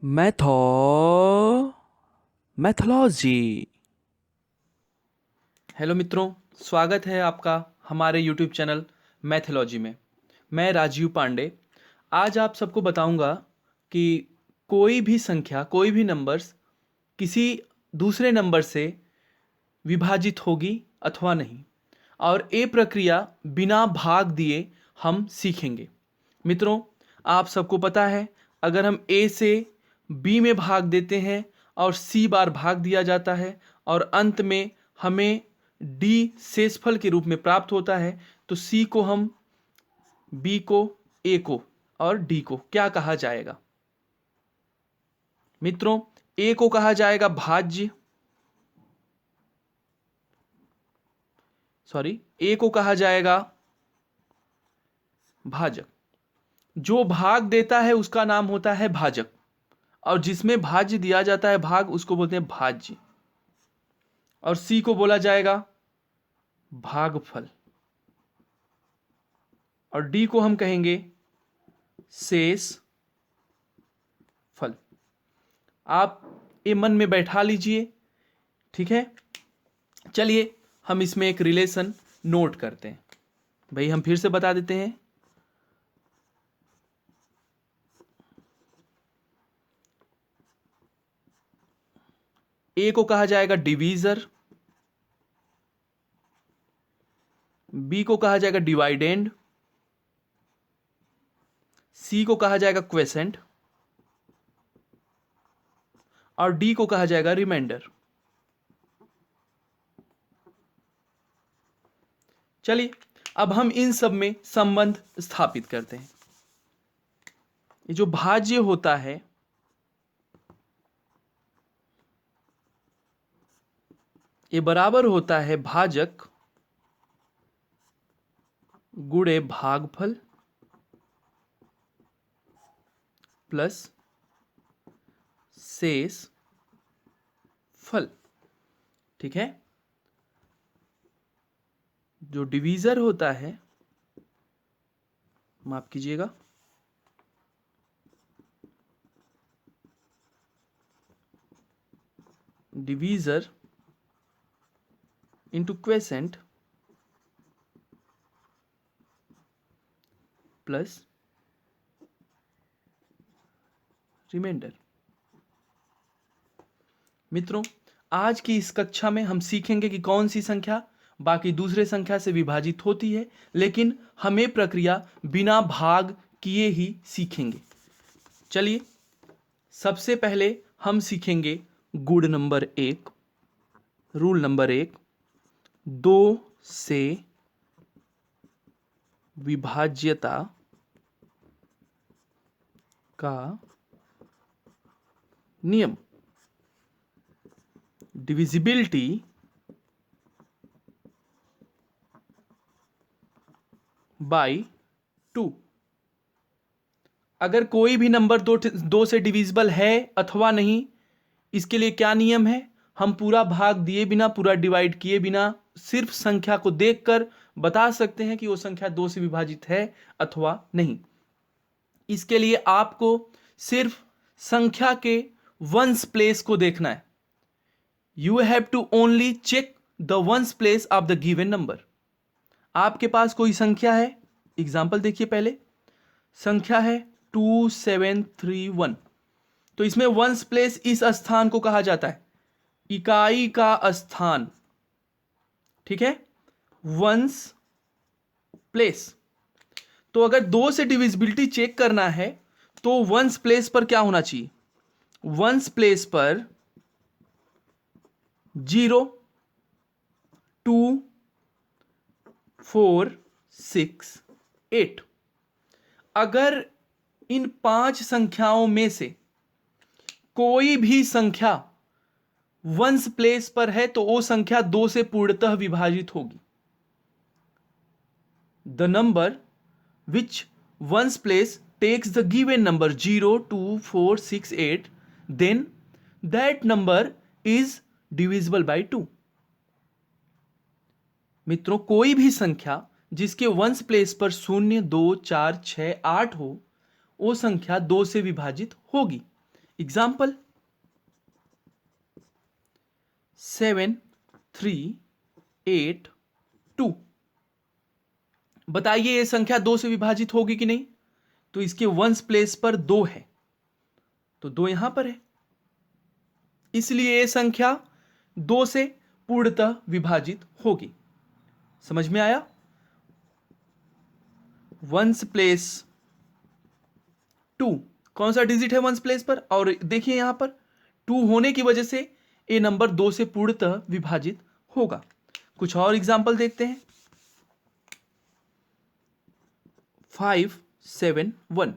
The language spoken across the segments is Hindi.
मैथो मैथोलॉजी। हेलो मित्रों, स्वागत है आपका हमारे यूट्यूब चैनल मैथोलॉजी में। मैं राजीव पांडे आज आप सबको बताऊंगा कि कोई भी संख्या, कोई भी नंबर्स किसी दूसरे नंबर से विभाजित होगी अथवा नहीं, और ये प्रक्रिया बिना भाग दिए हम सीखेंगे। मित्रों, आप सबको पता है, अगर हम ए से बी में भाग देते हैं और सी बार भाग दिया जाता है और अंत में हमें डी शेषफल के रूप में प्राप्त होता है, तो सी को हम बी को, ए को और डी को क्या कहा जाएगा? मित्रों, ए को कहा जाएगा भाज्य, ए को कहा जाएगा भाजक। जो भाग देता है उसका नाम होता है भाजक, और जिसमें भाज्य दिया जाता है भाग, उसको बोलते हैं भाज्य। और सी को बोला जाएगा भागफल, और डी को हम कहेंगे शेष फल। आप ये मन में बैठा लीजिए, ठीक है। चलिए हम इसमें एक रिलेशन नोट करते हैं। भाई हम फिर से बता देते हैं, ए को कहा जाएगा डिवीजर, बी को कहा जाएगा डिवाइडेंड, सी को कहा जाएगा क्वेसेंट और डी को कहा जाएगा रिमाइंडर। चलिए अब हम इन सब में संबंध स्थापित करते हैं। ये जो भाज्य होता है, ये बराबर होता है भाजक गुणे भागफल प्लस शेष फल, ठीक है। जो डिवीजर होता है, माफ कीजिएगा, divisor into quotient plus remainder. मित्रों, आज की इस कक्षा में हम सीखेंगे कि कौन सी संख्या बाकी दूसरे संख्या से विभाजित होती है, लेकिन हमें प्रक्रिया बिना भाग किए ही सीखेंगे। चलिए सबसे पहले हम सीखेंगे गुण नंबर 1, रूल नंबर 1, 2 से विभाज्यता का नियम। Divisibility bye 2। अगर कोई भी नंबर दो से डिविजिबल है अथवा नहीं, इसके लिए क्या नियम है? हम पूरा भाग दिए बिना, पूरा डिवाइड किए बिना, सिर्फ संख्या को देखकर बता सकते हैं कि वो संख्या 2 से विभाजित है अथवा नहीं। इसके लिए आपको सिर्फ संख्या के वंस प्लेस को देखना है। You have to only check the ones place of the given number. आपके पास कोई संख्या है, एग्जाम्पल देखिए, पहले संख्या है 2731, तो इसमें वंस प्लेस इस स्थान को कहा जाता है, इकाई का स्थान, ठीक है, वंस प्लेस। तो अगर 2 से डिविजिबिलिटी चेक करना है तो वंस प्लेस पर क्या होना चाहिए? वंस प्लेस पर 0, 2, 4, 6, 8। अगर इन 5 संख्याओं में से कोई भी संख्या वंस प्लेस पर है तो वो संख्या 2 से पूर्णतः विभाजित होगी। The number which ones place takes the given number 0, 2, 4, 6, 8, then that number is divisible by 2। मित्रों, कोई भी संख्या जिसके वंस प्लेस पर 0, 2, 4, 6, 8 हो, वो संख्या 2 से विभाजित होगी। एग्जाम्पल 7 3 8 2। बताइए ये संख्या 2 से विभाजित होगी कि नहीं? तो इसके वंस प्लेस पर 2 है, तो 2 यहां पर है, इसलिए ये संख्या 2 से पूर्णतः विभाजित होगी। समझ में आया? वंस प्लेस 2, कौन सा डिजिट है वंस प्लेस पर? और देखिए यहां पर 2 होने की वजह से ये नंबर 2 से पूर्णतः विभाजित होगा। कुछ और एग्जाम्पल देखते हैं। 5 7 1,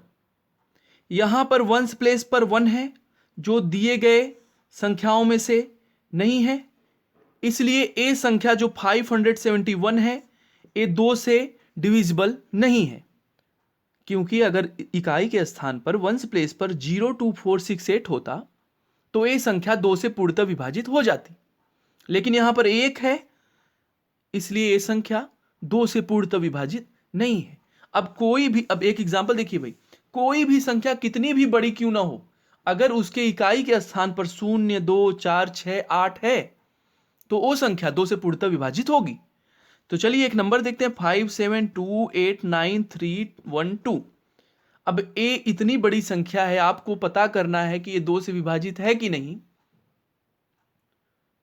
यहां पर वंस प्लेस पर 1 है, जो दिए गए संख्याओं में से नहीं है, इसलिए ए संख्या जो 571 है ये 2 से डिविजिबल नहीं है, क्योंकि अगर इकाई के स्थान पर वंस प्लेस पर 02468 होता तो ये संख्या 2 से पूर्णतः विभाजित हो जाती, लेकिन यहां पर 1 है, इसलिए ये संख्या 2 से पूर्णतः विभाजित नहीं है। अब एक एग्जाम्पल देखिए भाई, कोई भी संख्या कितनी भी बड़ी क्यों ना हो, अगर उसके इकाई के स्थान पर 0 2 4 6 8 है तो वो संख्या 2 से पूर्णतः विभाजित होगी। तो चलिए एक नंबर देखते हैं, 5 7 2 8 9 3 1 2। अब ए इतनी बड़ी संख्या है, आपको पता करना है कि ये 2 से विभाजित है कि नहीं,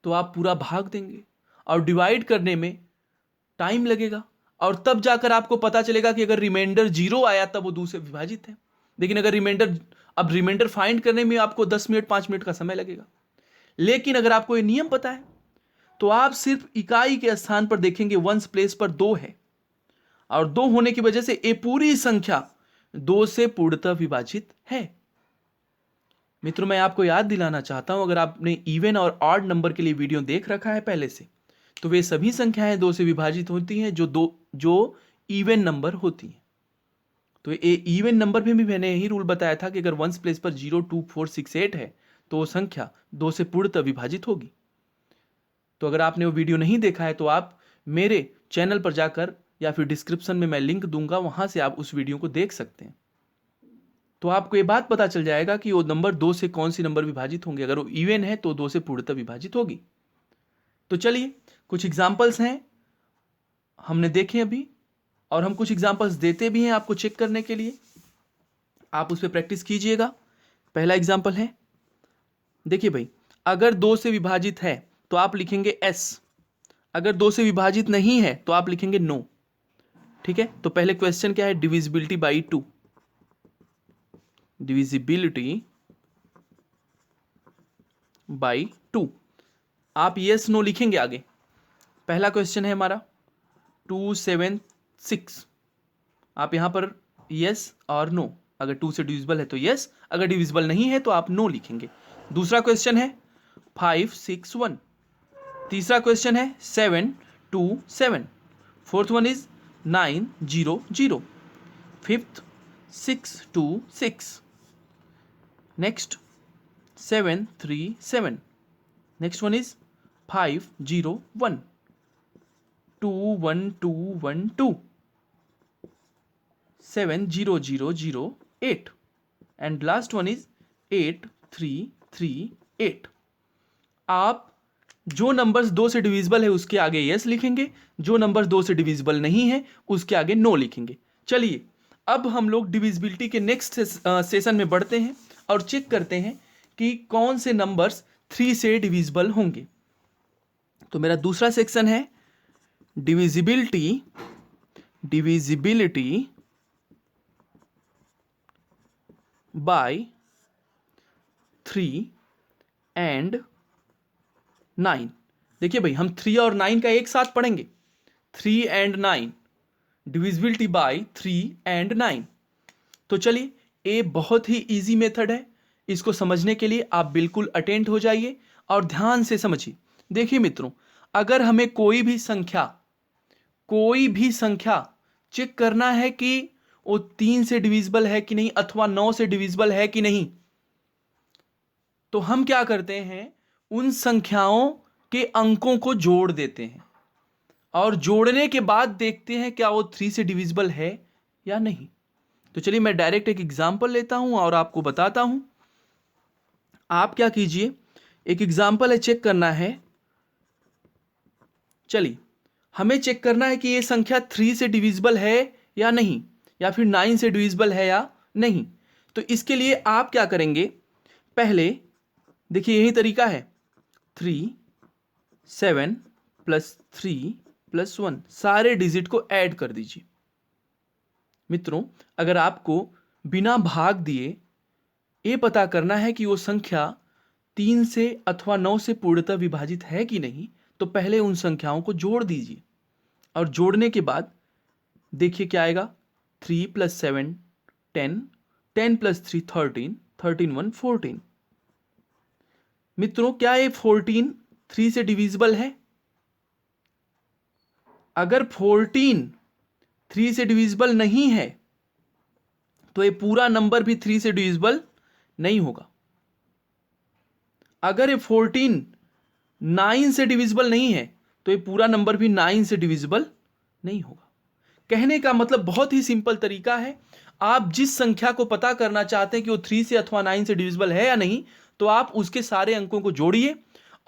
तो आप पूरा भाग देंगे और डिवाइड करने में टाइम लगेगा, और तब जाकर आपको पता चलेगा कि अगर रिमाइंडर 0 आया तब वो 2 से विभाजित है। लेकिन अगर रिमाइंडर फाइंड करने में आपको 10 मिनट 5 मिनट का समय लगेगा। लेकिन अगर आपको ये नियम पता है तो आप सिर्फ इकाई के स्थान पर देखेंगे, वंस प्लेस पर 2 है, और 2 होने की वजह से ये पूरी संख्या 2 से पूर्णतः विभाजित है। मित्रों, मैं आपको याद दिलाना चाहता हूं, अगर आपने इवन और ऑड नंबर के लिए वीडियो देख रखा है पहले से, तो वे सभी संख्याएं 2 से विभाजित होती हैं जो इवन नंबर होती हैं। तो ये इवन नंबर में भी मैंने यही रूल बताया था कि अगर वंस प्लेस पर 02468 है तो वो संख्या 2 से पूर्णतः विभाजित होगी। तो अगर आपने वो वीडियो नहीं देखा है तो आप मेरे चैनल पर जाकर, या फिर डिस्क्रिप्शन में मैं लिंक दूंगा, वहां से आप उस वीडियो को देख सकते हैं। तो आपको ये बात पता चल जाएगा कि वो नंबर 2 से कौन सी नंबर विभाजित होंगे। अगर वो इवन है तो 2 से पूर्णतः विभाजित होगी। तो चलिए कुछ एग्जाम्पल्स हैं हमने देखे अभी, और हम कुछ एग्जाम्पल्स देते भी हैं आपको चेक करने के लिए, आप उस पर प्रैक्टिस कीजिएगा। पहला एग्जाम्पल है, देखिए भाई, अगर 2 से विभाजित है तो आप लिखेंगे एस, अगर 2 से विभाजित नहीं है तो आप लिखेंगे नो। ठीक है, तो पहले क्वेश्चन क्या है, डिविजिबिलिटी बाई 2, डिविजिबिलिटी बाई 2, आप यस नो लिखेंगे आगे। पहला क्वेश्चन है हमारा 2 7 6, आप यहां पर यस और नो, अगर 2 से डिविजिबल है तो यस, अगर डिविजिबल नहीं है तो आप नो लिखेंगे। दूसरा क्वेश्चन है 5 6 1, तीसरा क्वेश्चन है 7 2 7, fourth one is 9 0 0, fifth 6 2 6, next 7 3 7, next one is 5 0 1, 2 1 2 1 2, 7 0 0 0 8, and last one is 8 3 3 8। आप जो नंबर्स 2 से डिविजिबल है उसके आगे यस लिखेंगे, जो नंबर्स 2 से डिविजिबल नहीं है उसके आगे नो लिखेंगे। चलिए अब हम लोग डिविजिबिलिटी के नेक्स्ट सेशन में बढ़ते हैं और चेक करते हैं कि कौन से नंबर्स 3 से डिविजिबल होंगे। तो मेरा दूसरा सेक्शन है डिविजिबिलिटी बाय 3 एंड 9। देखिए भाई, हम 3 और 9 का एक साथ पढ़ेंगे, 3 एंड 9, डिविजिबिलिटी बाय 3 एंड 9। तो चलिए, ये बहुत ही इजी मेथड है, इसको समझने के लिए आप बिल्कुल अटेंड हो जाइए और ध्यान से समझिए। देखिए मित्रों, अगर हमें कोई भी संख्या चेक करना है कि वो 3 से डिविजिबल है कि नहीं अथवा 9 से डिविजिबल है कि नहीं, तो हम क्या करते हैं, उन संख्याओं के अंकों को जोड़ देते हैं और जोड़ने के बाद देखते हैं क्या वो 3 से डिविजिबल है या नहीं। तो चलिए मैं डायरेक्ट एक एग्जांपल लेता हूं और आपको बताता हूं। आप क्या कीजिए, एक एग्जाम्पल है, चेक करना है। चलिए, हमें चेक करना है कि ये संख्या 3 से डिविजिबल है या नहीं, या फिर 9 से डिविजिबल है या नहीं। तो इसके लिए आप क्या करेंगे, पहले देखिए यही तरीका है, 3 7 प्लस 3 प्लस 1, सारे डिजिट को ऐड कर दीजिए। मित्रों, अगर आपको बिना भाग दिए ये पता करना है कि वो संख्या 3 से अथवा 9 से पूर्णतः विभाजित है कि नहीं, तो पहले उन संख्याओं को जोड़ दीजिए, और जोड़ने के बाद देखिए क्या आएगा, 3 प्लस 7 10, 10 प्लस 3 13, 13 1 14। मित्रों, क्या ये 14 3 से डिविजिबल है? अगर 14 3 से डिविजिबल नहीं है तो ये पूरा नंबर भी 3 से डिविजिबल नहीं होगा। अगर ये 14 9 से डिविजिबल नहीं है तो ये पूरा नंबर भी 9 से डिविजिबल नहीं होगा। कहने का मतलब बहुत ही सिंपल तरीका है, आप जिस संख्या को पता करना चाहते हैं कि वो 3 से अथवा 9 से डिविजिबल है या नहीं, तो आप उसके सारे अंकों को जोड़िए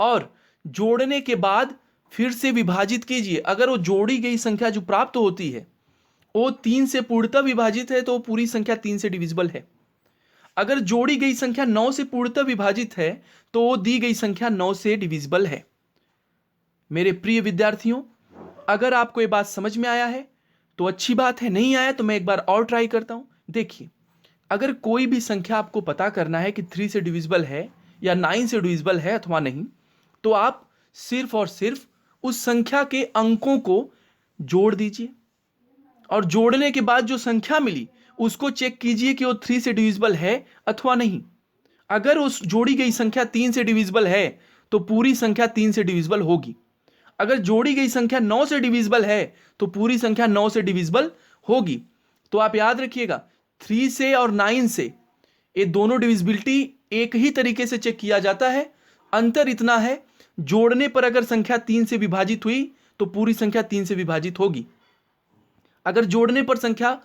और जोड़ने के बाद फिर से विभाजित कीजिए। अगर वो जोड़ी गई संख्या जो प्राप्त होती है वो 3 से पूर्णतः विभाजित है तो वो पूरी संख्या 3 से डिविजिबल है। अगर जोड़ी गई संख्या 9 से पूर्णतः विभाजित है तो वो दी गई संख्या 9 से डिविजिबल है। मेरे प्रिय विद्यार्थियों, अगर आपको ये बात समझ में आया है तो अच्छी बात है, नहीं आया तो मैं एक बार और ट्राई करता हूं। देखिए, अगर कोई भी संख्या आपको पता करना है कि 3 से डिविजिबल है या 9 से डिविजिबल है अथवा नहीं, तो आप सिर्फ और सिर्फ उस संख्या के अंकों को जोड़ दीजिए, और जोड़ने के बाद जो संख्या मिली उसको चेक कीजिए कि वो 3 से डिविजिबल है अथवा नहीं। अगर उस जोड़ी गई संख्या 3 से डिविजिबल है तो पूरी संख्या 3 से डिविजिबल होगी। अगर जोड़ी गई संख्या 9 से डिविजिबल है तो पूरी संख्या 9 से डिविजिबल होगी। तो आप याद रखिएगा, 3 से और 9 से ये दोनों डिविजिबिलिटी एक ही तरीके से चेक किया जाता है। अंतर इतना है, जोड़ने पर अगर संख्या 3 से विभाजित हुई तो पूरी संख्या 3 से विभाजित होगी। अगर जोड़ने पर संख्या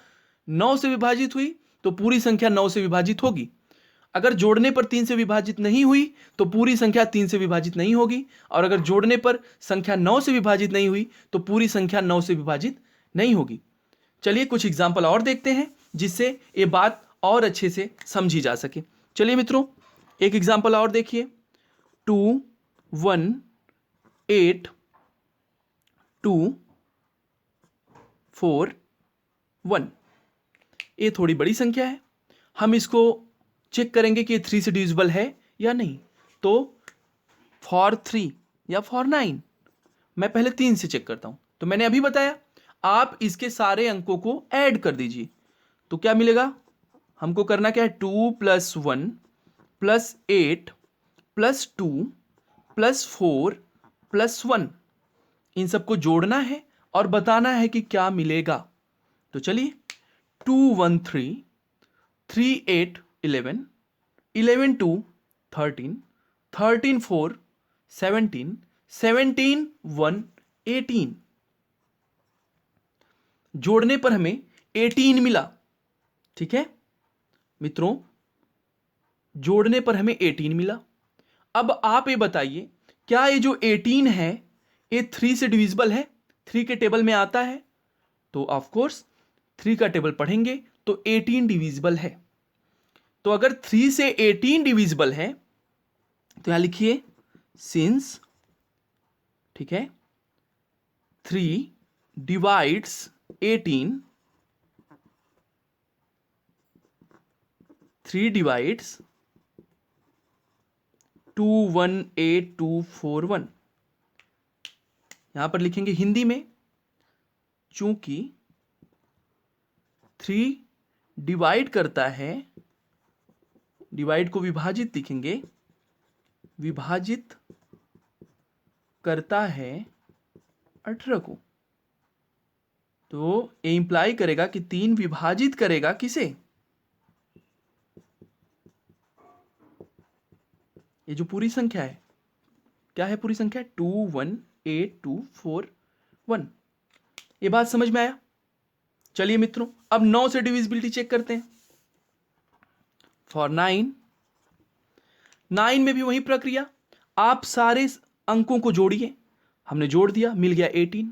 9 से विभाजित हुई तो पूरी संख्या 9 से विभाजित होगी। अगर जोड़ने पर 3 से विभाजित नहीं हुई तो पूरी संख्या 3 से विभाजित नहीं होगी, और अगर जोड़ने पर संख्या 9 से विभाजित नहीं हुई तो पूरी संख्या 9 से विभाजित नहीं होगी। चलिए कुछ एग्जाम्पल और देखते हैं जिससे ये बात और अच्छे से समझी जा सके। चलिए मित्रों, एक एग्जाम्पल और देखिए, 2 1 8 2 4 1। ये थोड़ी बड़ी संख्या है, हम इसको चेक करेंगे कि 3 से डिविजिबल है या नहीं। तो फॉर 3 या फॉर 9 मैं पहले 3 से चेक करता हूं। तो मैंने अभी बताया, आप इसके सारे अंकों को ऐड कर दीजिए। तो क्या मिलेगा, हमको करना क्या है, 2 plus 1 plus 8 plus 2 plus 4 plus 1, इन सबको जोड़ना है और बताना है कि क्या मिलेगा। तो चलिए, 2 1 3 3 8 11 11 2 13 13 4 17 17 1 18। जोड़ने पर हमें 18 मिला। ठीक है मित्रों, जोड़ने पर हमें 18 मिला। अब आप ये बताइए, क्या ये जो 18 है ये 3 से डिविजिबल है? 3 के टेबल में आता है, तो ऑफ कोर्स 3 का टेबल पढ़ेंगे तो 18 डिविजिबल है। तो अगर 3 से 18 डिविजिबल है तो यहां लिखिए सिंस, ठीक है, 3 डिवाइड्स 18, 3 डिवाइड्स 2 1 8 2 4 1। यहां पर लिखेंगे हिंदी में, चूंकि 3 डिवाइड करता है, डिवाइड को विभाजित लिखेंगे, विभाजित करता है 18 को। तो ये इंप्लाई करेगा कि 3 विभाजित करेगा किसे, ये जो पूरी संख्या है, क्या है पूरी संख्या, 2 1 8 2 4 1। ये बात समझ में आया? चलिए मित्रों, अब 9 से डिविजिबिलिटी चेक करते हैं। फॉर 9 9 में भी वही प्रक्रिया, आप सारे अंकों को जोड़िए। हमने जोड़ दिया, मिल गया 18।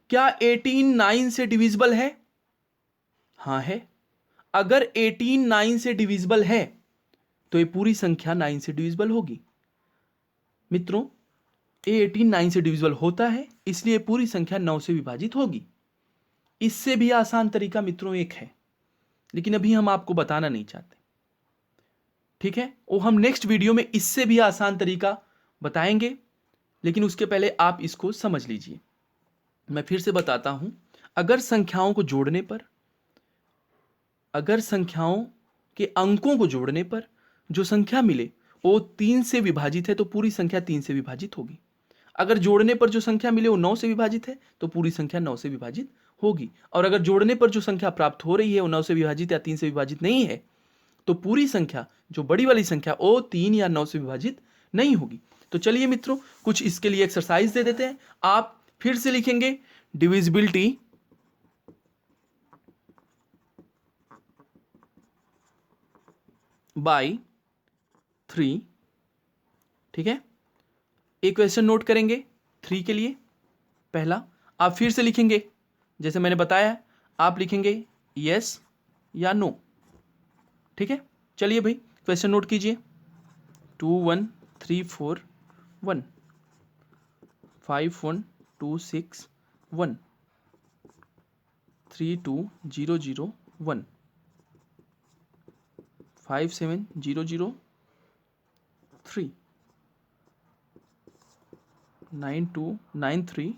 क्या 18 9 से डिविजिबल है? हाँ है। अगर 18 9 से डिविजिबल है तो ये पूरी संख्या 9 से डिविजिबल होगी। मित्रों, ये 18 9 से डिविजिबल होता है, इसलिए पूरी संख्या 9 से विभाजित होगी। इससे भी आसान तरीका मित्रों एक है, लेकिन अभी हम आपको बताना नहीं चाहते, ठीक है? वो हम नेक्स्ट वीडियो में इससे भी आसान तरीका बताएंगे, लेकिन उसके पहले आप इसको समझ लीजिए। मैं फिर से बताता हूं, अगर संख्याओं को जोड़ने पर, अगर संख्याओं के अंकों को जोड़ने पर जो संख्या मिले वो 3 से विभाजित है तो पूरी संख्या 3 से विभाजित होगी। अगर जोड़ने पर जो संख्या मिले वो 9 से विभाजित है तो पूरी संख्या 9 से विभाजित होगी। और अगर जोड़ने पर जो संख्या प्राप्त हो रही है वो 9 से विभाजित या 3 से विभाजित नहीं है तो पूरी संख्या, जो बड़ी वाली संख्या, वो 3 या 9 से विभाजित नहीं होगी। तो चलिए मित्रों, कुछ इसके लिए एक्सरसाइज दे देते हैं। आप फिर से लिखेंगे डिविजिबिलिटी बाय 3, ठीक है? एक क्वेश्चन नोट करेंगे 3 के लिए। पहला, आप फिर से लिखेंगे जैसे मैंने बताया, आप लिखेंगे यस या नो, ठीक है? चलिए भाई, क्वेश्चन नोट कीजिए। 2 1 3 4 1, 5 1 2 6 1, 3 2 0 0 1, 5 7 0 0 3, 9 2 9 3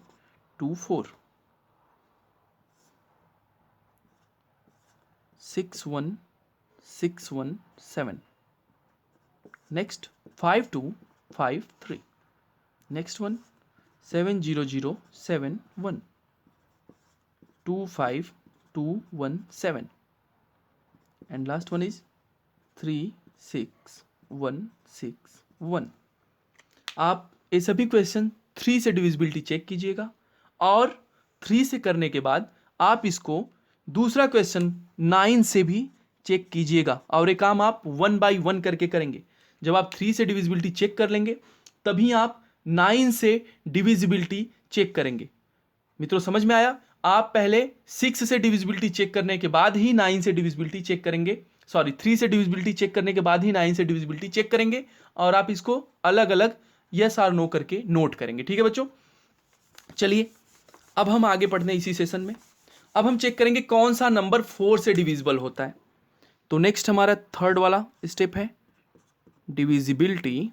2 4, 6 1 6 1 7. Next 5 2 5 3. Next one 7 0 0 7 1, 2 5 2 1 7. And last one is 3 6 1 6 1. आप ये सभी क्वेश्चन 3 से डिविजिबिलिटी चेक कीजिएगा, और 3 से करने के बाद आप इसको दूसरा क्वेश्चन 9 से भी चेक कीजिएगा। और ये काम आप 1 by 1 करके करेंगे। जब आप 3 से डिविजिबिलिटी चेक कर लेंगे तभी आप 9 से डिविजिबिलिटी चेक करेंगे। मित्रों, समझ में आया? आप पहले 6 से डिविजिबिलिटी चेक करने के बाद ही 9 से डिविजिबिलिटी चेक करेंगे, 3 से डिविजिबिलिटी चेक करने के बाद ही 9 से डिविजिबिलिटी चेक करेंगे, और आप इसको अलग अलग यस और नो करके नोट करेंगे। ठीक है बच्चों? चलिए अब हम आगे पढ़ते हैं इसी सेशन में। अब हम चेक करेंगे कौन सा नंबर 4 से डिविजिबल होता है। तो नेक्स्ट हमारा थर्ड वाला स्टेप है डिविजिबिलिटी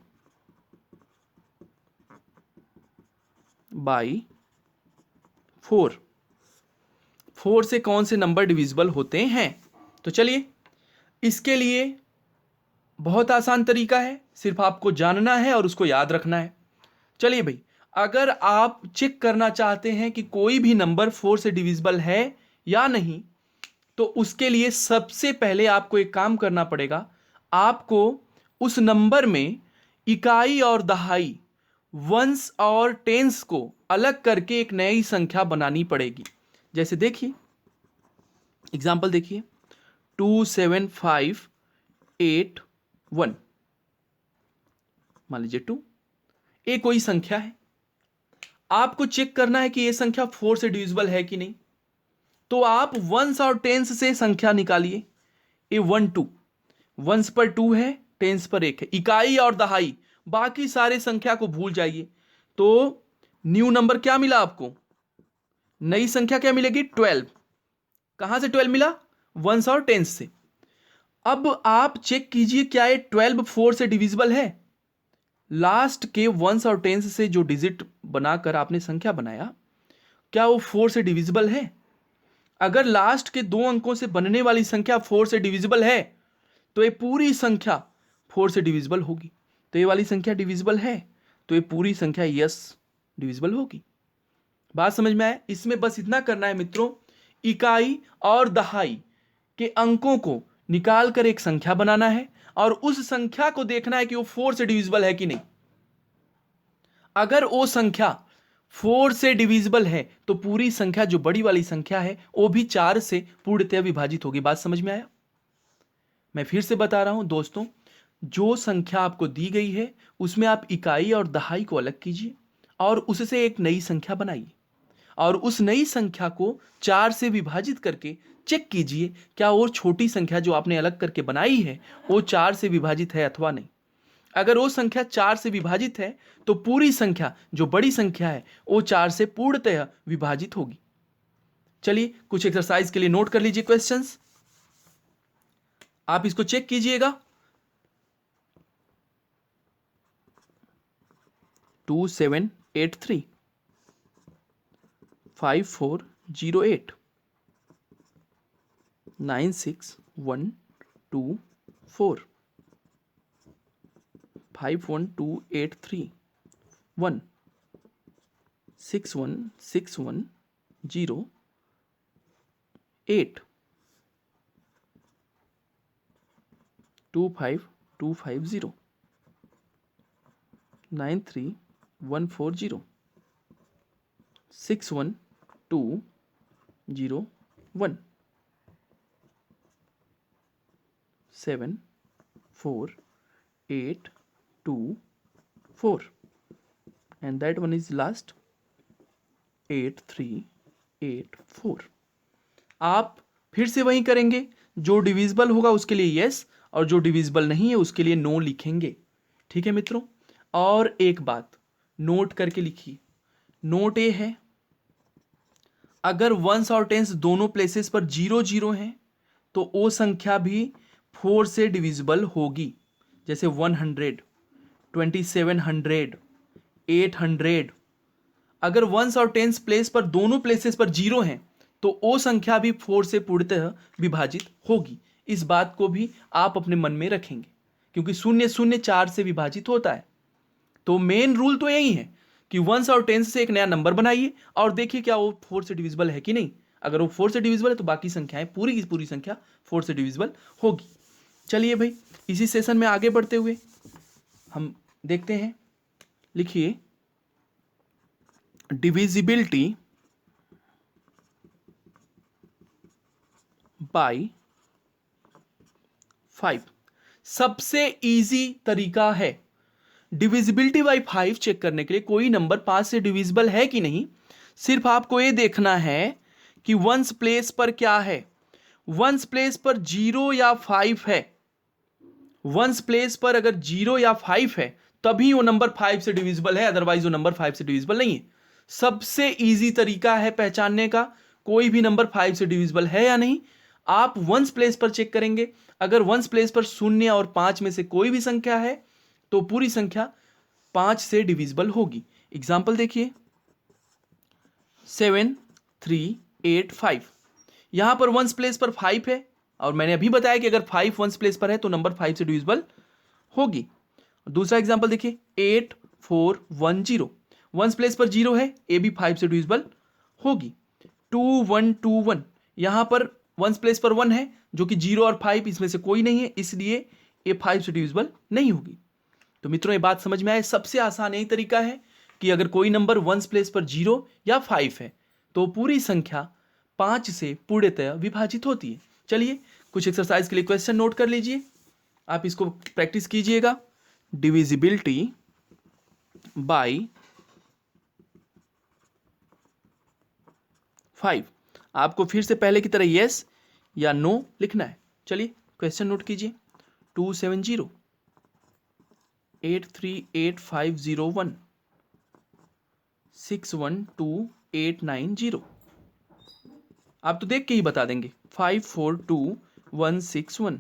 बाय 4। 4 से कौन से नंबर डिविजिबल होते हैं? तो चलिए, इसके लिए बहुत आसान तरीका है, सिर्फ आपको जानना है और उसको याद रखना है। चलिए भाई, अगर आप चेक करना चाहते हैं कि कोई भी नंबर 4 से डिविजिबल है या नहीं, तो उसके लिए सबसे पहले आपको एक काम करना पड़ेगा। आपको उस नंबर में इकाई और दहाई, वंस और टेंस को अलग करके एक नई संख्या बनानी पड़ेगी। जैसे देखिए, एग्जाम्पल देखिए, 2 7 5 8 1, मान लीजिए 2, ये कोई संख्या है। आपको चेक करना है कि ये संख्या 4 से डिविजिबल है कि नहीं। तो आप वंस और टेंस से संख्या निकालिए। ये 1 2, वंस पर 2 है, टेंस पर 1 है। इकाई और दहाई, बाकी सारे संख्या को भूल जाइए। तो न्यू नंबर क्या मिला आपको? नई संख्या क्या मिलेगी? 12। कहां से 12 मिला? वंस और टेंस से। अब आप चेक कीजिए क्या ये 12 4 से डिविजिबल है? लास्ट के वंस और टेंस से जो डिजिट बनाकर आपने संख्या बनाया, क्या वो 4 से डिविजिबल है? अगर लास्ट के 2 अंकों से बनने वाली संख्या 4 से डिविजिबल है तो ये पूरी संख्या 4 से डिविजिबल होगी। तो ये वाली संख्या डिविजिबल है तो ये पूरी संख्या यस डिविजिबल होगी। बात समझ में आए? इसमें बस इतना करना है मित्रों, इकाई और दहाई के अंकों को निकाल कर एक संख्या बनाना है और उस संख्या को देखना है कि वो 4 से डिविजिबल है कि नहीं। अगर वो संख्या 4 से डिविजिबल है तो पूरी संख्या, जो बड़ी वाली संख्या है, वो भी 4 से पूर्णतः विभाजित होगी। बात समझ में आया? मैं फिर से बता रहा हूं दोस्तों, जो संख्या आपको दी गई है उसमें आप इकाई और दहाई को अलग कीजिए और उससे एक नई संख्या बनाइए और उस नई संख्या को 4 से विभाजित करके चेक कीजिए क्या वो छोटी संख्या जो आपने अलग करके बनाई है वो 4 से विभाजित है अथवा नहीं। अगर वो संख्या 4 से विभाजित है तो पूरी संख्या जो बड़ी संख्या है वो 4 से पूर्णतः विभाजित होगी। चलिए कुछ एक्सरसाइज के लिए नोट कर लीजिए क्वेश्चंस, आप इसको चेक कीजिएगा। 2783, 5408, 96124, 51283, 1, 61610, 8, 25250, 93140, 61201, 74824, and that one is last 8384। आप फिर से वही करेंगे, जो डिविजिबल होगा उसके लिए यस और जो डिविजिबल नहीं है उसके लिए नो लिखेंगे। ठीक है मित्रों, और एक बात नोट करके लिखिए। नोट ए है, अगर वंस और टेंस दोनों प्लेसेस पर 0 हैं तो वो संख्या भी 4 से डिविजिबल होगी। जैसे 100, 2700, 800। अगर वंस और टेंस प्लेस पर दोनों प्लेसेस पर 0 हैं तो वो संख्या भी 4 से पूर्णतः विभाजित होगी। इस बात को भी आप अपने मन में रखेंगे क्योंकि 0 4 से विभाजित होता है। तो मेन रूल तो यही है कि वंस और टेंस से एक नया नंबर बनाइए और देखिए क्या वो 4 से डिविजिबल है कि नहीं। अगर वो 4 से डिविजिबल है तो बाकी संख्याएं पूरी की पूरी संख्या 4 से डिविजिबल होगी। चलिए भाई, इसी सेशन में आगे बढ़ते हुए हम देखते हैं। लिखिए डिविजिबिलिटी बाय 5 सबसे इजी तरीका है। डिविजिबिलिटी बाय 5 चेक करने के लिए कोई नंबर 5 से डिविजिबल है कि नहीं, सिर्फ आपको ये देखना है कि वंस प्लेस पर क्या है। वंस प्लेस पर 0 या 5 है। वंस प्लेस पर अगर 0 या 5 है तभी वो नंबर 5 से डिविजिबल है, अदरवाइज वो नंबर 5 से डिविजिबल नहीं है। सबसे इजी तरीका है पहचानने का कोई भी नंबर 5 से डिविजिबल है या नहीं। आप वंस प्लेस पर चेक करेंगे, अगर वंस प्लेस पर 0 और 5 में से कोई भी संख्या है तो पूरी संख्या 5 से डिविजिबल होगी। एग्जाम्पल देखिए 7385, यहां पर वंस प्लेस पर 5 है और मैंने अभी बताया कि अगर 5 वंस प्लेस पर है तो नंबर 5 से डिविजिबल होगी। दूसरा एग्जाम्पल देखिए 8410, वंस प्लेस पर 0 है, ए भी 5 से डिविजिबल होगी। 2121, यहां पर वंस प्लेस पर 1 है जो कि 0 और 5 इसमें से कोई नहीं है, इसलिए ये 5 से डिविजिबल नहीं होगी। तो मित्रों ये बात समझ में आए। सबसे आसान यही तरीका है कि अगर कोई नंबर वंस प्लेस पर 0 या 5 है तो पूरी संख्या 5 से पूर्णतः विभाजित होती है। चलिए कुछ एक्सरसाइज के लिए क्वेश्चन नोट कर लीजिए, आप इसको प्रैक्टिस कीजिएगा। डिविजिबिलिटी बाय 5, आपको फिर से पहले की तरह यस या नो लिखना है। चलिए क्वेश्चन नोट कीजिए 270, 838501, 612890। आप तो देख के ही बता देंगे। 542161,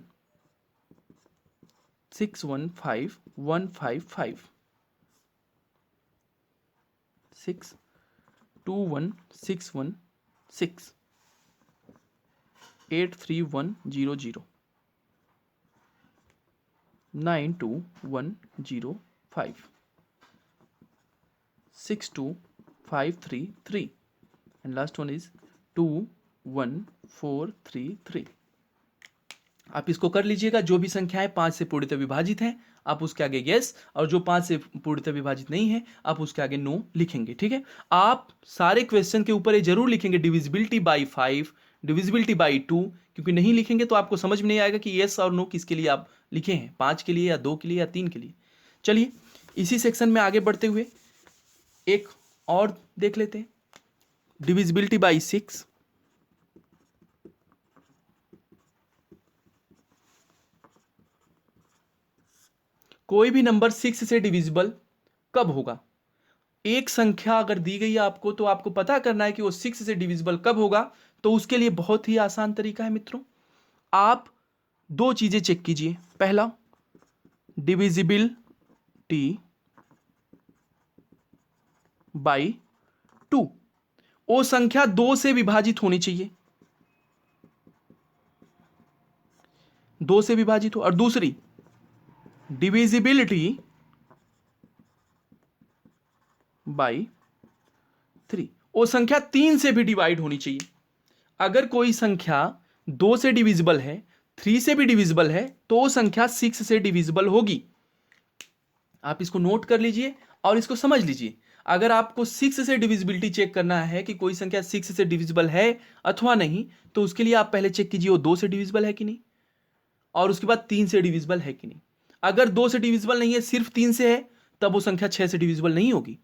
615155, 621616, 83100, 92105, 62533, and last one is 21433। आप इसको कर लीजिएगा। जो भी संख्याएं 5 से पूर्णतः विभाजित हैं आप उसके आगे यस, और जो 5 से पूर्णतः विभाजित नहीं है आप उसके आगे नो लिखेंगे। ठीक है, आप सारे क्वेश्चन के ऊपर ये जरूर लिखेंगे डिविजिबिलिटी बाय 5, डिविजिबिलिटी बाई 2, क्योंकि नहीं लिखेंगे तो आपको समझ में नहीं आएगा कि येस और नो किसके लिए आप लिखे हैं, 5 के लिए या 2 के लिए या 3 के लिए। चलिए इसी सेक्शन में आगे बढ़ते हुए एक और देख लेते हैं, डिविजिबिलिटी बाई 6। कोई भी नंबर 6 से डिविजिबल कब होगा? एक संख्या अगर दी गई है आपको तो आपको पता करना है कि वो 6 से डिविजिबल कब होगा। तो उसके लिए बहुत ही आसान तरीका है मित्रों, आप दो चीजें चेक कीजिए। पहला, डिविजिबिलिटी बाई 2, वो संख्या 2 से विभाजित होनी चाहिए, 2 से विभाजित हो। और दूसरी, डिविजिबिलिटी बाई 3, वो संख्या 3 से भी डिवाइड होनी चाहिए। अगर कोई संख्या 2 से डिविजिबल है, 3 से भी डिविजिबल है, तो वो संख्या 6 से डिविजिबल होगी। आप इसको नोट कर लीजिए और इसको समझ लीजिए। अगर आपको 6 से डिविजिबिलिटी चेक करना है कि कोई संख्या 6 से डिविजिबल है अथवा नहीं, तो उसके लिए आप पहले चेक कीजिए वो 2 से डिविजिबल है कि नहीं, और उसके बाद 3 से डिविजिबल है कि नहीं। अगर 2 से डिविजिबल नहीं है, सिर्फ 3 से है, तब वो संख्या 6 से डिविजिबल नहीं होगी।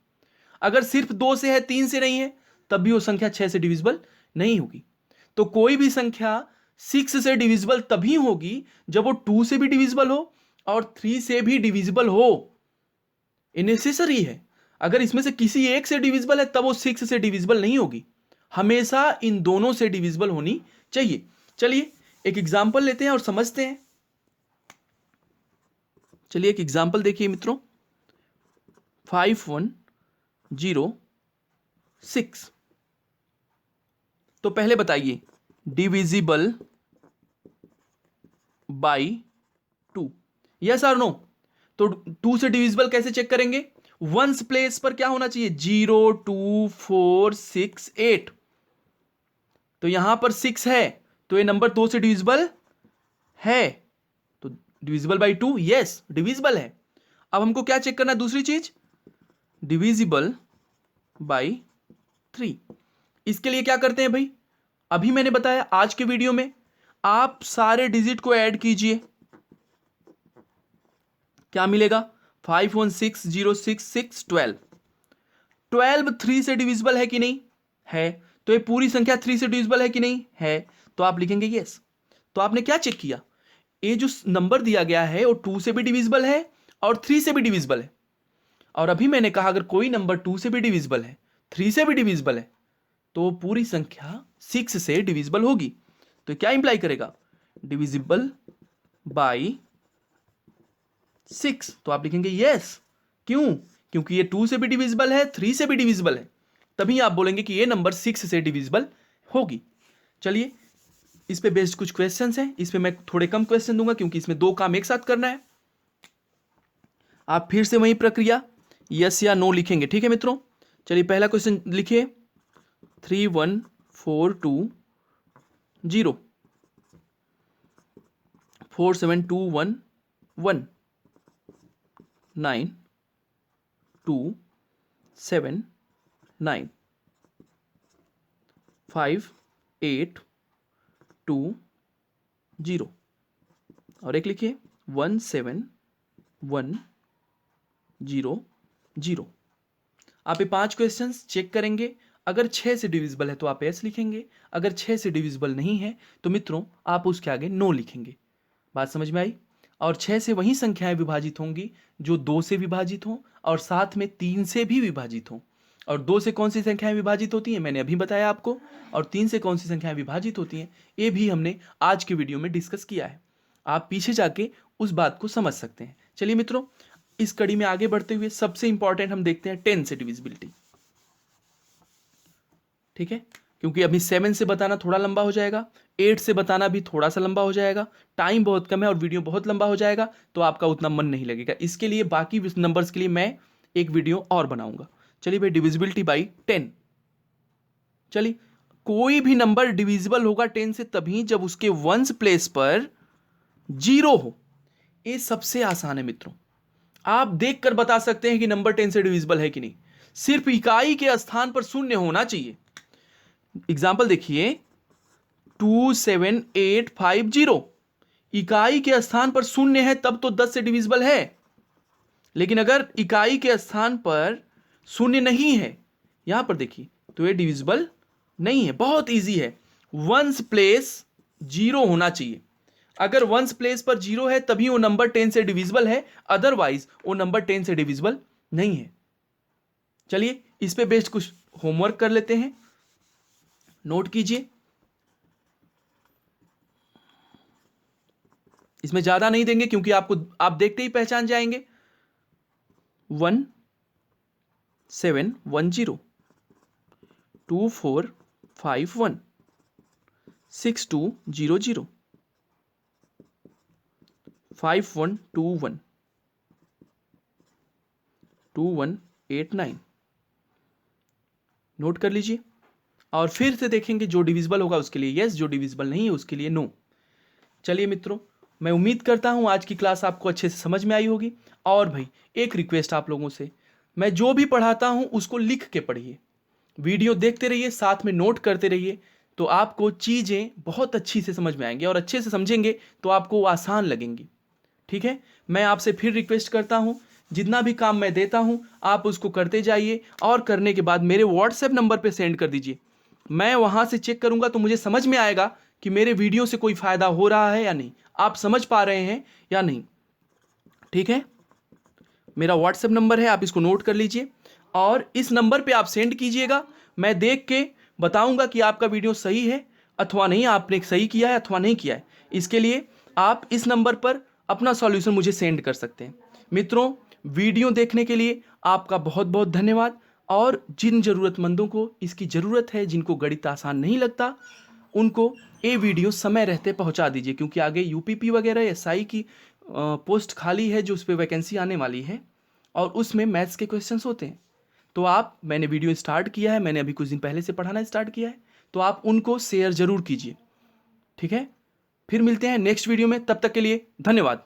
अगर सिर्फ 2 से है, 3 से नहीं है, तब भी वो संख्या 6 से डिविजिबल नहीं होगी। तो कोई भी संख्या 6 से डिविजिबल तभी होगी जब वो 2 से भी डिविजिबल हो और 3 से भी डिविजिबल हो। ये नेसेसरी है। अगर इसमें से किसी एक से डिविजिबल है तब वो 6 से डिविजिबल नहीं होगी, हमेशा इन दोनों से डिविजिबल होनी चाहिए। चलिए एक एग्जाम्पल लेते हैं और समझते हैं। चलिए एक एग्जाम्पल देखिए मित्रों, 5106। तो पहले बताइए डिविजिबल बाई 2, यस और नो। तो 2 से डिविजिबल कैसे चेक करेंगे? वंस प्लेस पर क्या होना चाहिए? 0 2 4 6 8। तो यहां पर 6 है, तो ये नंबर 2 से डिविजिबल है, तो डिविजिबल बाई 2, यस डिविजिबल है। अब हमको क्या चेक करना है? दूसरी चीज, डिविजिबल बाई 3। इसके लिए क्या करते हैं भाई? अभी मैंने बताया आज के वीडियो में, आप सारे डिजिट को ऐड कीजिए, क्या मिलेगा? 516066 12। 12 3 से डिविजिबल है कि नहीं? है। तो ये पूरी संख्या 3 से डिविजिबल है कि नहीं? है। तो आप लिखेंगे यस। तो आपने क्या चेक किया? ये जो नंबर दिया गया है वो 2 से भी डिविजिबल है और 3 से भी डिविजिबल है। और अभी मैंने कहा अगर कोई नंबर 2 से भी डिविजिबल है, 3 से भी डिविजिबल है, तो पूरी संख्या 6 से डिविजिबल होगी। तो क्या इंप्लाई करेगा? Divisible by 6। तो आप लिखेंगे यस। क्यों? क्योंकि ये 2 से भी डिविजिबल है, 3 से भी डिविजिबल है, तभी आप बोलेंगे कि ये नंबर 6 से डिविजिबल होगी। चलिए इस पे बेस्ड कुछ क्वेश्चंस हैं, इस पे मैं थोड़े कम क्वेश्चन दूंगा क्योंकि इसमें 2 काम एक साथ करना है। आप फिर से वही प्रक्रिया यस या नो लिखेंगे, ठीक है मित्रों। चलिए पहला क्वेश्चन लिखिए, 31420 47211 9279 5820, और एक लिखिए 17100। आप ये 5 क्वेश्चंस चेक करेंगे। अगर 6 से डिविजिबल है तो आप एस लिखेंगे, अगर 6 से डिविजिबल नहीं है तो मित्रों आप उसके आगे नो लिखेंगे। बात समझ में आई? और 6 से वही संख्याएं विभाजित होंगी जो 2 से विभाजित हों और साथ में 3 से भी विभाजित हों। और 2 से कौन सी संख्याएं विभाजित होती हैं मैंने अभी बताया आपको, और 3 से कौन सी संख्याएं विभाजित होती हैं ये भी हमने आज के वीडियो में डिस्कस किया है। आप पीछे जाके उस बात को समझ सकते हैं। चलिए मित्रों इस कड़ी में आगे बढ़ते हुए सबसे इंपॉर्टेंट हम देखते हैं 10 से डिविजिबिलिटी, ठीक है। क्योंकि अभी 7 से बताना थोड़ा लंबा हो जाएगा, 8 से बताना भी थोड़ा सा लंबा हो जाएगा, टाइम बहुत कम है और वीडियो बहुत लंबा हो जाएगा, तो आपका उतना मन नहीं लगेगा। इसके लिए बाकी नंबर्स के लिए मैं एक वीडियो और बनाऊंगा। चलिए भाई डिविजिबिलिटी बाई 10। चलिए कोई भी नंबर डिविजिबल होगा 10 से तभी जब उसके वंस प्लेस पर 0 हो। ये सबसे आसान है मित्रों, आप देखकर बता सकते हैं कि नंबर 10 से डिविजिबल है कि नहीं। सिर्फ इकाई के स्थान पर शून्य होना चाहिए। एग्जाम्पल देखिए 27850। इकाई के स्थान पर शून्य है तब तो 10 से डिविजिबल है, लेकिन अगर इकाई के स्थान पर शून्य नहीं है, यहां पर देखिए, तो ये डिविजिबल नहीं है। बहुत इजी है, वंस प्लेस जीरो होना चाहिए। अगर वंस प्लेस पर जीरो है तभी वो नंबर 10 से डिविजिबल है, अदरवाइज वो नंबर 10 से डिविजिबल नहीं है। चलिए इस पे बेस्ड कुछ होमवर्क कर लेते हैं, नोट कीजिए। इसमें ज्यादा नहीं देंगे क्योंकि आप देखते ही पहचान जाएंगे। 1710 2451 6200 5121 2189। नोट कर लीजिए और फिर से देखेंगे, जो डिविजिबल होगा उसके लिए यस, जो डिविजिबल नहीं है उसके लिए नो। चलिए मित्रों, मैं उम्मीद करता हूं आज की क्लास आपको अच्छे से समझ में आई होगी। और भाई एक रिक्वेस्ट आप लोगों से, मैं जो भी पढ़ाता हूं उसको लिख के पढ़िए, वीडियो देखते रहिए, साथ में नोट करते रहिए, तो आपको चीज़ें बहुत अच्छी से समझ में आएंगी और अच्छे से समझेंगे तो आपको आसान लगेंगी। ठीक है, मैं आपसे फिर रिक्वेस्ट करता हूं, जितना भी काम मैं देता हूं आप उसको करते जाइए और करने के बाद मेरे व्हाट्सएप नंबर पे सेंड कर दीजिए। मैं वहां से चेक करूंगा तो मुझे समझ में आएगा कि मेरे वीडियो से कोई फायदा हो रहा है या नहीं, आप समझ पा रहे हैं या नहीं। ठीक है, मेरा व्हाट्सएप नंबर है, आप इसको नोट कर लीजिए और इस नंबर पे आप सेंड कीजिएगा। मैं देख के बताऊंगा कि आपका वीडियो सही है अथवा नहीं, आपने सही किया है अथवा नहीं किया है। इसके लिए आप इस नंबर पर अपना सॉल्यूशन मुझे सेंड कर सकते हैं। मित्रों, वीडियो देखने के लिए आपका बहुत बहुत धन्यवाद। और जिन ज़रूरतमंदों को इसकी ज़रूरत है, जिनको गणित आसान नहीं लगता, उनको ये वीडियो समय रहते पहुंचा दीजिए, क्योंकि आगे यूपीपी वगैरह एसआई की पोस्ट खाली है जो उस पर वैकेंसी आने वाली है और उसमें मैथ्स के क्वेश्चंस होते हैं। तो मैंने वीडियो स्टार्ट किया है, मैंने अभी कुछ दिन पहले से पढ़ाना स्टार्ट किया है, तो आप उनको शेयर जरूर कीजिए। ठीक है, फिर मिलते हैं नेक्स्ट वीडियो में, तब तक के लिए धन्यवाद।